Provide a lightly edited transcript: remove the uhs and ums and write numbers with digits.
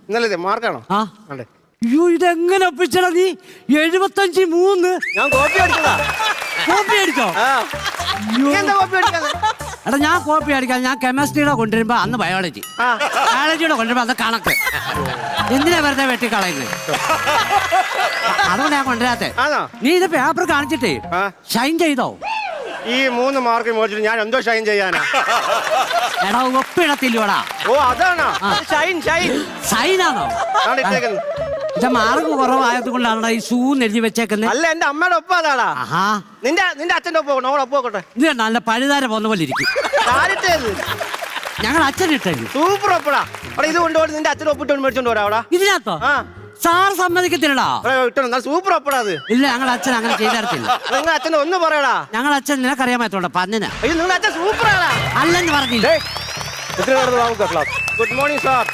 ഇന്നലെ മാർക്കാണോ? ആ അതെ. അയ്യോ ഇതെങ്ങനെ ഒപ്പിച്ചടാ നീ? 75-3. ഞാൻ കോപ്പി അടിച്ചതാ. കോപ്പി അടിച്ചോ? നീ എന്താ കോപ്പി അടിക്കാതെ? എടാ ഞാൻ കോപ്പി അടിക്കാൻ ഞാൻ കെമിസ്ട്രിയുടെ കൊണ്ടുവരുമ്പോ അന്ന് ബയോളജിയുടെ കൊണ്ടുവരുമ്പോ അത് കണക്ക്. എന്തിനാ വെറുതെ വെട്ടിക്കളയുന്നത്? അതുകൊണ്ട് ഞാൻ കൊണ്ടുവരാത്തെ. നീ ഇത് പേപ്പർ കാണിച്ചിട്ടേ ഷൈൻ ചെയ്തോ? ഈ 3 മാർക്ക് മേടിച്ചിട്ട് ഞാൻ എന്തോ ഷൈൻ ചെയ്യാനാ? എടാ ഒപ്പിടത്തില്ലോടാ. ഓ അതാണോ ഷൈൻ? ഷൈൻ ഷൈനാണോ? ഇത് മാർക്ക് കുറവായത് കൊണ്ടാണ് ഈ ഷൂ എഴുതി വെച്ചേക്കുന്നത്. അല്ല എന്റെ അമ്മയുടെ ഒപ്പം അതാടാ. നിന്റെ അച്ഛന്റെ ഒപ്പം ഒപ്പം നോക്കട്ടെ. ഇത് നല്ല പഴുതാര പോകുന്ന പോലെ ഇരിക്കും. ഞങ്ങൾ അച്ഛൻ ഇട്ടു സൂപ്പർ ഒപ്പടാ. അവിടെ ഇത് കൊണ്ടുപോയി നിന്റെ അച്ഛൻ ഒപ്പിട്ട് മേടിച്ചോണ്ട് പോരാ അവിടെ. ഇതിനകത്തോ? സാർ സമ്മതിക്കത്തില്ലടാ. സൂപ്പർ ഒപ്പടാ അത്. ഇല്ല ഞങ്ങളുടെ അച്ഛൻ അങ്ങനെ ചെയ്തരത്തില്ല. നിങ്ങൾ അച്ഛനെ ഒന്ന് പറയടാ. ഞങ്ങളുടെ അച്ഛൻ നിനക്കറിയാമത്തോണ്ട പന്നിനാ. അയ്യോ നിങ്ങളുടെ അച്ഛൻ സൂപ്പറാണ് അല്ലെന്ന് പറഞ്ഞില്ല. Good morning sir.